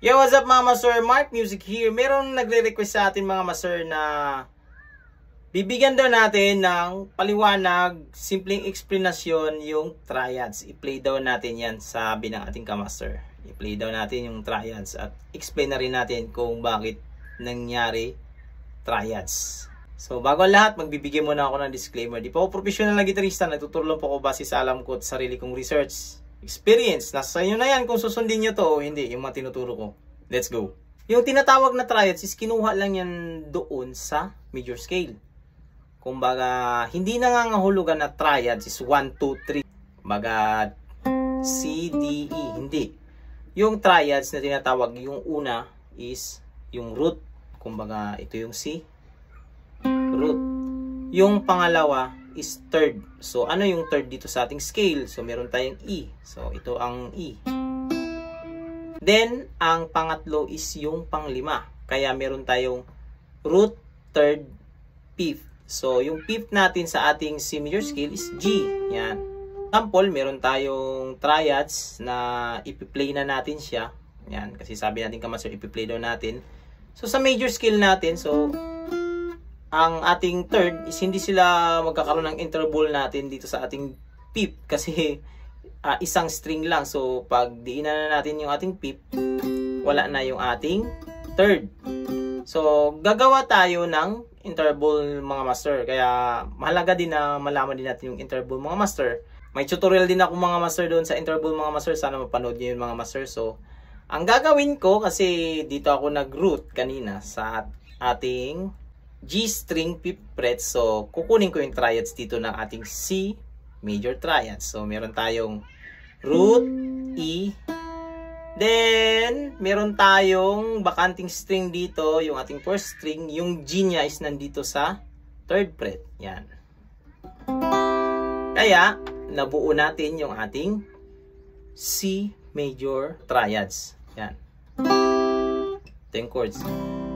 Yo, what's up mga master? Mark Music here. Meron nagre-request sa atin mga master na bibigyan daw natin ng paliwanag, simpleng explanation yung triads. I-play daw natin yan, sabi ng ating kamaster. I-play daw natin yung triads at explain na rin natin kung bakit nangyari triads. So bago lahat, magbibigay muna ako ng disclaimer. Di pa ako professional na gitarista, nagtutulong po ako base sa alam ko at sarili kong research. Experience, nasa inyo na yan kung susundin nyo to o hindi, yung mga tinuturo ko. Let's go. Yung tinatawag na triads is kinuha lang yan doon sa major scale. Kumbaga, hindi nangangahulugan na triads is 1, 2, 3. Kumbaga, C, D, E. Hindi. Yung triads na tinatawag, yung una is yung root. Kumbaga, ito yung C. Root. Yung pangalawa is third. So, ano yung third dito sa ating scale? So, meron tayong E. So, ito ang E. Then, ang pangatlo is yung panglima. Kaya, meron tayong root, third, fifth. So, yung fifth natin sa ating C major scale is G. Yan. Example, meron tayong triads na ipi-play na natin siya. Yan. Kasi sabi natin kamaster, ipi-play daw natin. So, sa major scale natin, so, ang ating third is hindi sila magkakaroon ng interval natin dito sa ating fifth kasi isang string lang. So pag diinan na natin yung ating fifth, wala na yung ating third. So gagawa tayo ng interval mga master. Kaya mahalaga din na malaman din natin yung interval mga master. May tutorial din ako mga master doon sa interval mga master. Sana mapanood niyo yun mga master. So ang gagawin ko, kasi dito ako nag-root kanina sa ating G string 5th fret. So, kukunin ko yung triads dito ng ating C major triads. So, meron tayong root, E. Then, meron tayong bakanting string dito, yung ating first string. Yung G niya is nandito sa 3rd fret. Yan. Kaya, nabuo natin yung ating C major triads. Yan. Ito yung chords.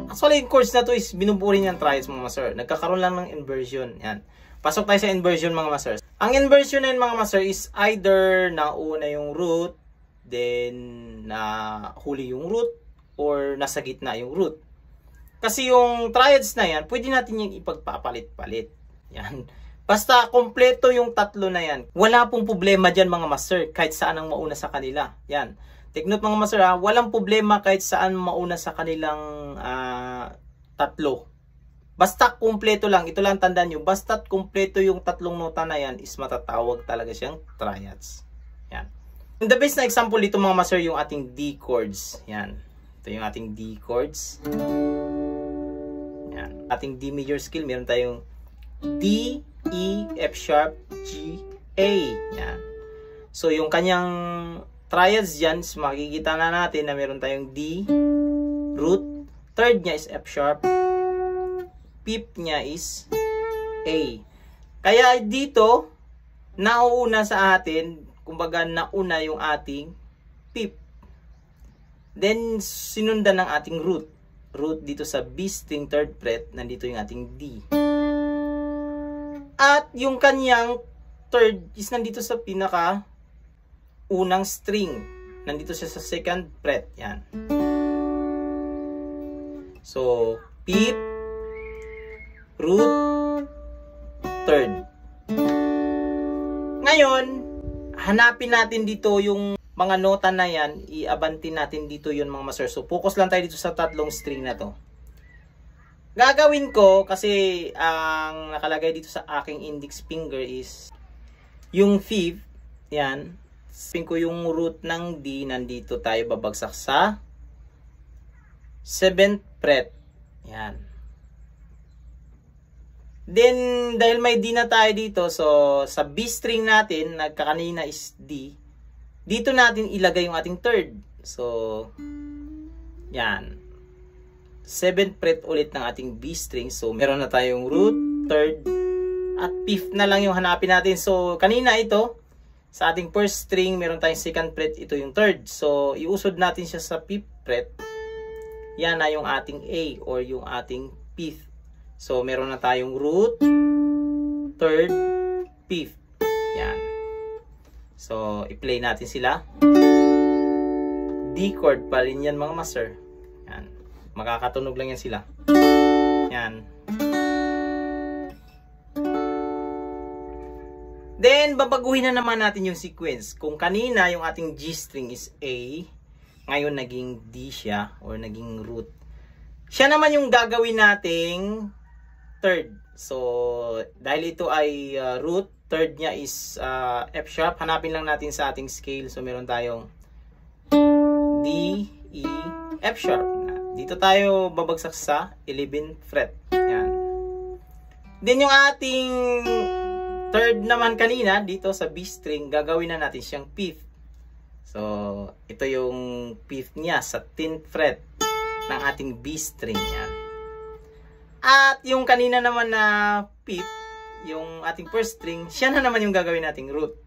Actually, yung chords na to is binubuo rin yung triads mga master. Nagkakaroon lang ng inversion. Yan. Pasok tayo sa inversion mga master. Ang inversion na yun mga master is either nauna yung root, then huli yung root, or nasa gitna yung root. Kasi yung triads na yan, pwede natin yung ipagpapalit-palit. Yan. Basta kompleto yung tatlo na yan. Wala pong problema dyan mga master, kahit saan ang mauna sa kanila. Yan. Take note mga master, walang problema kahit saan mauna sa kanilang tatlo. Basta kumpleto lang, ito lang tandaan nyo, basta't kumpleto yung tatlong nota na yan is matatawag talaga siyang triads. Yan. The best na example dito mga master, yung ating D chords. Yan. Ito yung ating D chords. Yan. Ating D major scale, meron tayong D, E, F sharp, G, A. Yan. So yung kanyang triads dyan, makikita na natin na meron tayong D, root, third niya is F sharp, fifth niya is A. Kaya dito, nauuna sa atin, kumbaga nauna yung ating fifth. Then, sinundan ng ating root. Root dito sa B string 3rd fret, nandito yung ating D. At yung kanyang third is nandito sa pinaka unang string. Nandito siya sa 2nd fret. Yan. So, fifth, root, third. Ngayon, hanapin natin dito yung mga nota na yan. Iabantin natin dito yun mga master. So, focus lang tayo dito sa tatlong string na to. Gagawin ko, kasi ang nakalagay dito sa aking index finger is yung fifth. Yan. Spin ko yung root ng D, nandito tayo babagsak sa 7th fret. Yan. Then, dahil may D na tayo dito, so sa B string natin, nagkakanina is D, dito natin ilagay yung ating third. So, yan. 7th fret ulit ng ating B string. So, meron na tayong root, third, at fifth na lang yung hanapin natin. So, kanina ito, sa ating first string, meron tayong 2nd fret, ito yung third. So, iusod natin siya sa 5th fret. Yan na yung ating A or yung ating fifth. So, meron na tayong root, third, fifth. Yan. So, i-play natin sila. D chord pa rin yan mga master. Yan. Makakatunog lang yan sila. Yan. Then, babaguhin na naman natin yung sequence. Kung kanina yung ating G string is A, ngayon naging D siya or naging root. Siya naman yung gagawin nating third. So, dahil ito ay root, third niya is F sharp. Hanapin lang natin sa ating scale. So, meron tayong D, E, F sharp. Dito tayo babagsak sa 11th fret. Yan. Then, yung ating third naman kanina, dito sa B string, gagawin na natin siyang 5th. So, ito yung 5th niya sa 10th fret ng ating B string. Yan. At yung kanina naman na 5th, yung ating first string, siya na naman yung gagawin nating root.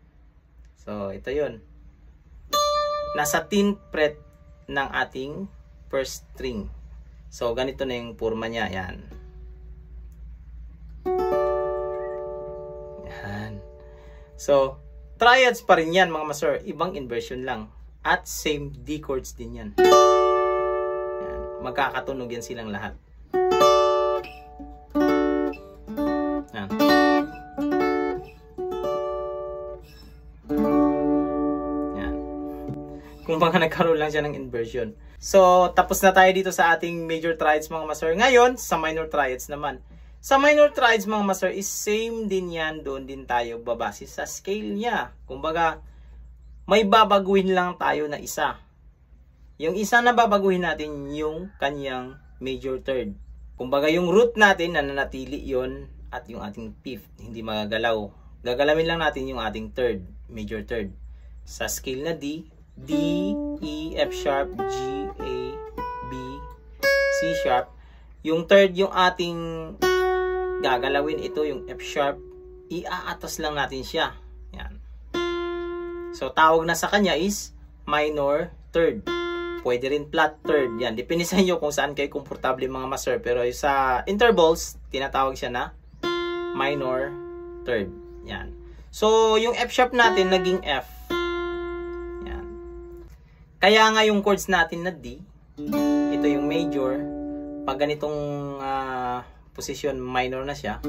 So, ito yun. Nasa 10th fret ng ating first string. So, ganito na yung forma niya. Yan. Yan. So, triads pa rin yan mga master. Ibang inversion lang. At same D chords din yan. Yan. Magkakatunog yan silang lahat. Yan. Yan. Kung baka nagkaroon lang siya ng inversion. So, tapos na tayo dito sa ating major triads mga master. Ngayon, sa minor triads naman. Sa minor triads mga master is same din yan. Doon din tayo babase sa scale niya. Kumbaga, may babaguhin lang tayo na isa. Yung isa na babaguhin natin yung kanyang major third. Kumbaga, yung root natin nananatili yon at yung ating fifth hindi magagalaw. Gagalawin lang natin yung ating third, major third. Sa scale na D, D, E, F sharp, G, A, B, C sharp. Yung third, yung ating gagalawin, ito yung F sharp, iaatas lang natin siya. Yan. So, tawag na sa kanya is minor third. Pwede rin flat third. Yan. Depende sa inyo kung saan kayo komportable mga master. Pero sa intervals, tinatawag siya na minor third. Yan. So, yung F sharp natin naging F. Yan. Kaya nga yung chords natin na D, ito yung major. Pag ganitong position, minor na siya.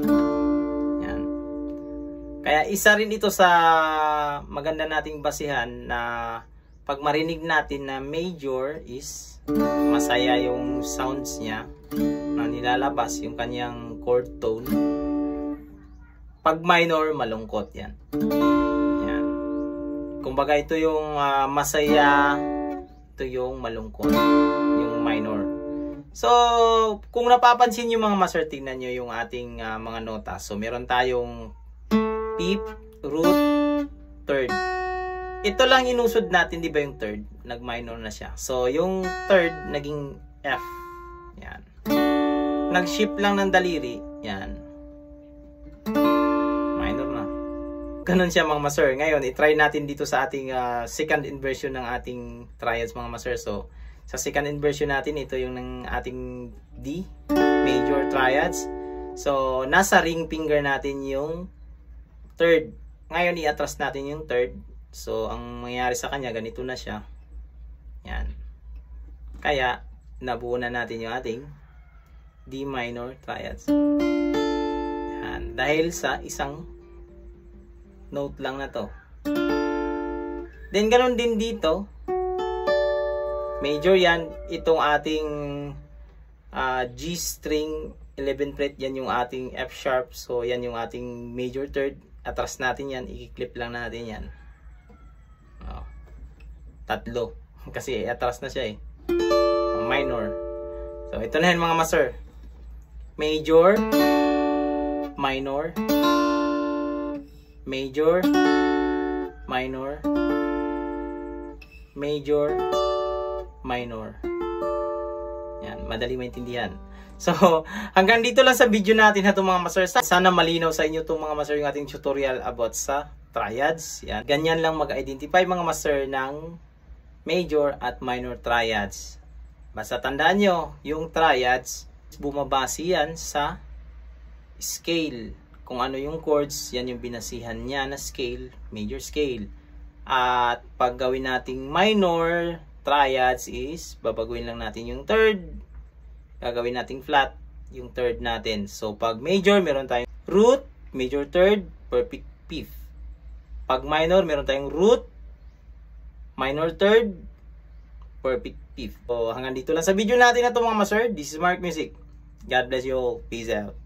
Yan. Kaya isa rin ito sa maganda nating basihan na pag marinig natin na major is masaya yung sounds niya na nilalabas, yung kanyang chord tone. Pag minor, malungkot yan. Yan. Kumbaga ito yung masaya, ito yung malungkot, yung minor. So, kung napapansin nyo mga master, tingnan nyo yung ating mga nota. So, meron tayong fifth, root, third. Ito lang inusod natin, di ba yung third? Nag-minor na siya. So, yung third, naging F. Yan. Nag-shift lang ng daliri. Yan. Minor na. Ganun siya mga master. Ngayon, i-try natin dito sa ating second inversion ng ating triads mga master. So, sa second inversion natin, ito yung ng ating D, major triads. So, nasa ring finger natin yung third. Ngayon, i-atras natin yung third. So, ang mangyayari sa kanya, ganito na siya. Yan. Kaya, nabuo na natin yung ating D minor triads. Yan. Dahil sa isang note lang na to. Then, ganun din dito. Major yan. Itong ating G string, 11th fret, yan yung ating F sharp. So, yan yung ating major third. Atras natin yan. I-clip lang natin yan. Oh, tatlo. Kasi atras na siya eh. Minor. So, ito na yan mga master. Major, minor, major, minor, major, minor. Yan, madali maintindihan. So, hanggang dito lang sa video natin na itong mga master. Sana malinaw sa inyo itong mga master yung ating tutorial about sa triads. Yan. Ganyan lang mag-identify mga master ng major at minor triads. Basta tandaan nyo, yung triads, bumabase yan sa scale. Kung ano yung chords, yan yung binasihan niya na scale, major scale. At pag gawin nating minor, triads is babaguhin lang natin yung third. Gagawin nating flat yung third natin. So, pag major, meron tayong root, major third, perfect fifth. Pag minor, meron tayong root, minor third, perfect fifth. So, hanggang dito lang sa video natin na ito mga master. This is Mark Music. God bless you all. Peace out.